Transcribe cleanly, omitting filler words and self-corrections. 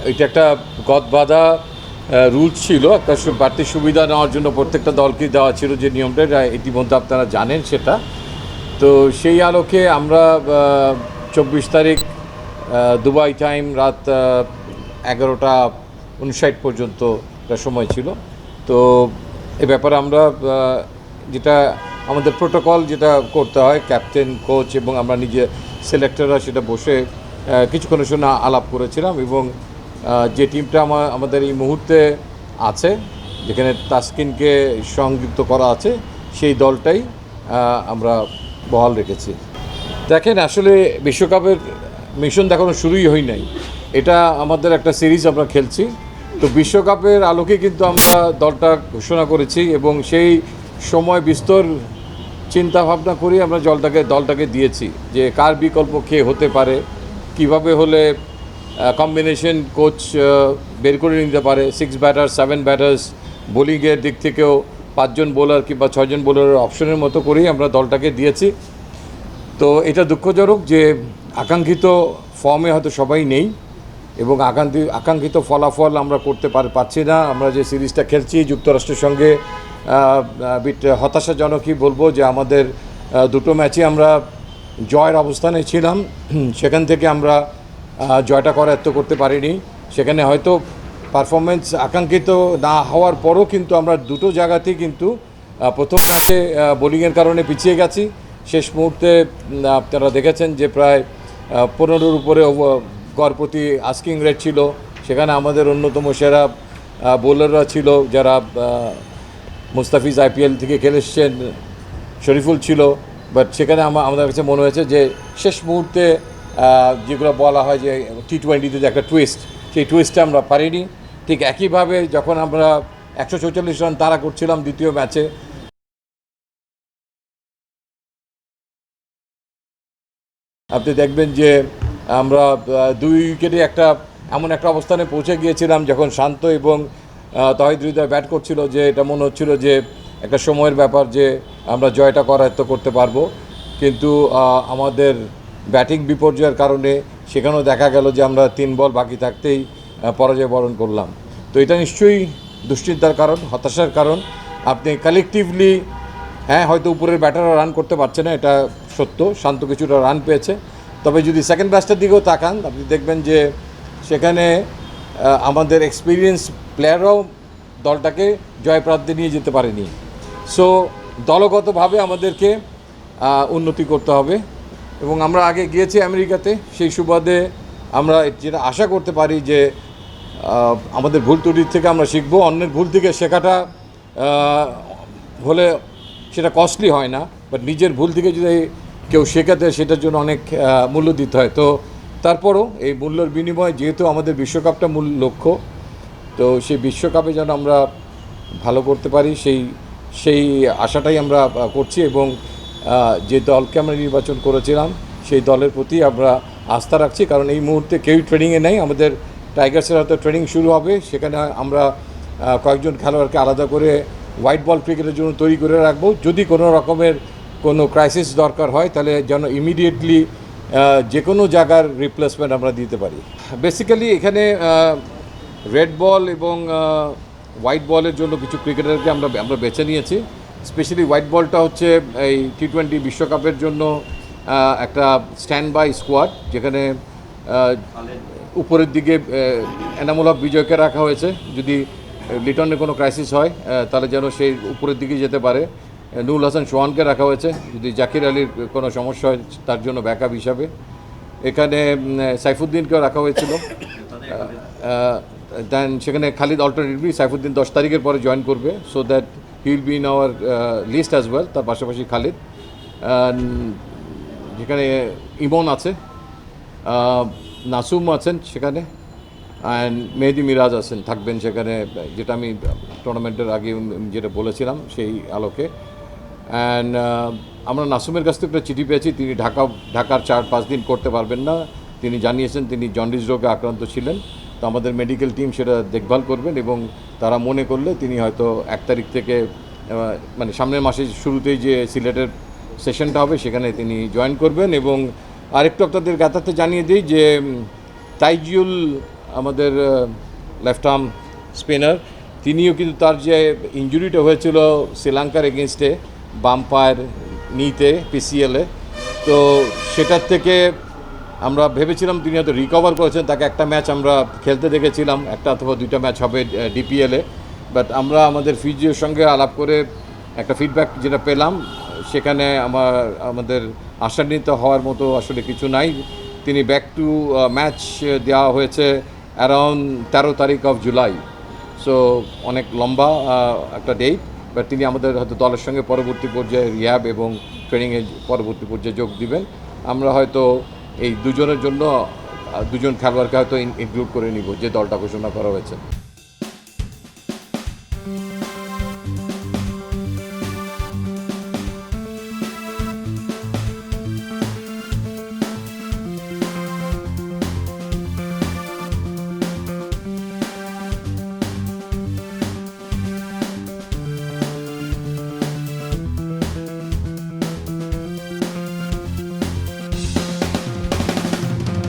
এটা একটা গদবাঁধা রুলস ছিল, একটা বাড়তি সুবিধা নেওয়ার জন্য প্রত্যেকটা দলকে দেওয়া ছিল যে নিয়মটা, ইতিমধ্যে আপনারা জানেন সেটা। তো সেই আলোকে আমরা 24 তারিখ দুবাই টাইম রাত 11:59 পর্যন্ত একটা সময় ছিল। তো এ ব্যাপারে আমরা যেটা আমাদের প্রোটোকল যেটা করতে হয়, ক্যাপ্টেন, কোচ এবং আমরা নিজে সিলেক্টররা সেটা বসে কিছুক্ষণের জন্য আলাপ করেছিলাম এবং যে টিমটা আমাদের এই মুহূর্তে আছে, যেখানে তাসকিনকে সংযুক্ত করা আছে, সেই দলটাই আমরা বহাল রেখেছি। দেখেন, আসলে বিশ্বকাপের মিশন দেখানো শুরুই হয় নাই, এটা আমাদের একটা সিরিজ আমরা খেলছি। তো বিশ্বকাপের আলোকে কিন্তু আমরা দলটা ঘোষণা করেছি এবং সেই সময় বিস্তর চিন্তা ভাবনা করি আমরা দলটাকে দিয়েছি যে কার বিকল্প কে হতে পারে, কিভাবে হলে কম্বিনেশন কোচ বের করে নিতে পারে, 6 ব্যাটার 7 ব্যাটার্স, বোলিংয়ের দিক থেকেও 5 জন বোলার কিংবা 6 জন বোলারের অপশনের মতো করেই আমরা দলটাকে দিয়েছি। তো এটা দুঃখজনক যে আকাঙ্ক্ষিত ফর্মে হয়তো সবাই নেই এবং আকাঙ্ক্ষিত ফলাফল আমরা করতে পারছি না। আমরা যে সিরিজটা খেলছি যুক্তরাষ্ট্রের সঙ্গে, হতাশাজনকই বলবো যে আমাদের দুটো ম্যাচে আমরা জয়ের অবস্থানে ছিলাম, সেখান থেকে আমরা জয়টা করায়ত্ত করতে পারিনি। সেখানে হয়তো পারফরমেন্স আকাঙ্ক্ষিত না হওয়ার পরও কিন্তু আমরা দুটো জায়গাতেই কিন্তু প্রথম ম্যাচে বোলিংয়ের কারণে পিছিয়ে গেছি। শেষ মুহূর্তে আপনারা দেখেছেন যে প্রায় 15-র উপরে গড় প্রতি আস্কিং রেট ছিল। সেখানে আমাদের অন্যতম সেরা বোলাররা ছিল, যারা মুস্তাফিজ IPL থেকে খেলে এসছেন, শরীফুল ছিল। বাট সেখানে আমাদের কাছে মনে হয়েছে যে শেষ মুহূর্তে যেগুলো বলা হয় যে T20-তে যে একটা টুইস্ট, সেই টুইস্টটা আমরা পারিনি। ঠিক একইভাবে যখন আমরা 144 রান তাড়া করছিলাম দ্বিতীয় ম্যাচে, আপনি দেখবেন যে আমরা 2 উইকেটে এমন একটা অবস্থানে পৌঁছে গিয়েছিলাম যখন শান্ত এবং তহিদ হৃদয় ব্যাট করছিল, যে এটা মনে হচ্ছিল যে একটা সময়ের ব্যাপার যে আমরা জয়টা করায়ত্ত করতে পারবো। কিন্তু আমাদের ব্যাটিং বিপর্যয়ের কারণে সেখানেও দেখা গেল যে আমরা 3 বল বাকি থাকতেই পরাজয় বরণ করলাম। তো এটা নিশ্চয়ই দুশ্চিন্তার কারণ, হতাশার কারণ। আপনি কালেকটিভলি, হ্যাঁ, হয়তো উপরের ব্যাটাররা রান করতে পারছে না, এটা সত্য, শান্ত কিছুটা রান পেয়েছে। তবে যদি সেকেন্ড ব্যাচটার দিকেও তাকান, আপনি দেখবেন যে সেখানে আমাদের এক্সপিরিয়েন্স প্লেয়াররাও দলটাকে জয়প্রান্তে নিয়ে যেতে পারেনি। সো দলগতভাবে আমাদেরকে উন্নতি করতে হবে এবং আমরা আগে গিয়েছি আমেরিকাতে, সেই সুবাদে আমরা যেটা আশা করতে পারি যে আমাদের ভুল ত্রুটির থেকে আমরা শিখব। অন্যের ভুল থেকে শেখাটা হলে সেটা কস্টলি হয় না, বাট নিজের ভুল থেকে যদি কেউ শেখাতে, সেটার জন্য অনেক মূল্য দিতে হয়। তো তারপরও এই মূল্যের বিনিময়ে যেহেতু আমাদের বিশ্বকাপটা মূল লক্ষ্য, তো সেই বিশ্বকাপে যেন আমরা ভালো করতে পারি সেই আশাটাই আমরা করছি এবং যে দলকে আমরা নির্বাচন করেছিলাম সেই দলের প্রতি আমরা আস্থা রাখছি। কারণ এই মুহূর্তে কেউই ট্রেনিংয়ে নেই। আমাদের টাইগার্সের হয়তো ট্রেনিং শুরু হবে, সেখানে আমরা কয়েকজন খেলোয়াড়কে আলাদা করে হোয়াইট বল ক্রিকেটের জন্য তৈরি করে রাখবো। যদি কোনো রকমের কোনো ক্রাইসিস দরকার হয়, তাহলে যেন ইমিডিয়েটলি যে কোনো জায়গার রিপ্লেসমেন্ট আমরা দিতে পারি। বেসিক্যালি এখানে রেড বল এবং হোয়াইট বলের জন্য কিছু ক্রিকেটারকে আমরা বেছে নিয়েছি। স্পেশালি হোয়াইট বলটা হচ্ছে এই T20 বিশ্বকাপের জন্য একটা স্ট্যান্ড বাই স্কোয়াড, যেখানে উপরের দিকে এনামুল হক বিজয়কে রাখা হয়েছে, যদি লিটনের কোনো ক্রাইসিস হয় তাহলে যেন সেই উপরের দিকে যেতে পারে। নুরুল হাসান সোহানকে রাখা হয়েছে, যদি জাকির আলীর কোনো সমস্যা হয় তার জন্য ব্যাকআপ হিসাবে। এখানে সাইফুদ্দিনকেও রাখা হয়েছিল। দেন সেখানে খালিদ অল্টারনেটিভলি সাইফুদ্দিন 10 তারিখের পরে জয়েন করবে, so that he will be in our list as well. তার পাশাপাশি খালিদ, যেখানে ইমন আছে, নাসুম আছেন সেখানে, অ্যান্ড মেহেদি মিরাজ আছেন, থাকবেন সেখানে, যেটা আমি টুর্নামেন্টের আগে যেটা বলেছিলাম সেই আলোকে। অ্যান্ড আমরা নাসুমের কাছ থেকে একটা চিঠি পেয়েছি, তিনি ঢাকার 4-5 দিন করতে পারবেন না। তিনি জানিয়েছেন তিনি জন্ডিস রোগে আক্রান্ত ছিলেন। তো আমাদের মেডিকেল টিম সেটা দেখভাল করবেন এবং তারা মনে করলে তিনি হয়তো 1 তারিখ থেকে, মানে সামনের মাসের শুরুতেই যে সিলেটের সেশনটা হবে সেখানে তিনি জয়েন করবেন। এবং আরেকটু আপনাদের গাতাতে জানিয়ে দিই যে তাইজুল আমাদের লেফট আর্ম স্পিনার, তিনিও কিন্তু তার যে ইঞ্জুরিটা হয়েছিল শ্রীলঙ্কার এগেনস্টে বাম পায়ের নিতে পিসিএলে, তো সেটার থেকে আমরা ভেবেছিলাম তিনি হয়তো রিকভার করেছেন, তাকে একটা ম্যাচ আমরা খেলতে দেখেছিলাম, একটা অথবা দুইটা ম্যাচ হবে ডিপিএলে। বাট আমরা আমাদের ফিজিওর সঙ্গে আলাপ করে একটা ফিডব্যাক যেটা পেলাম, সেখানে আমাদের আশান্বিত হওয়ার মতো আসলে কিছু নাই। তিনি ব্যাক টু ম্যাচ দেওয়া হয়েছে অ্যারাউন্ড 13 তারিখ অফ জুলাই, সো অনেক লম্বা একটা ডেট। বাট তিনি আমাদের হয়তো দলের সঙ্গে পরবর্তী পর্যায়ে রিহ্যাব এবং ট্রেনিংয়ে পরবর্তী পর্যায়ে যোগ দিবেন। আমরা হয়তো এই দুজনের জন্য দুজন খেলোয়াড়কে হয়তো ইনক্লুড করে নিব যে দলটা ঘোষণা করা হয়েছে।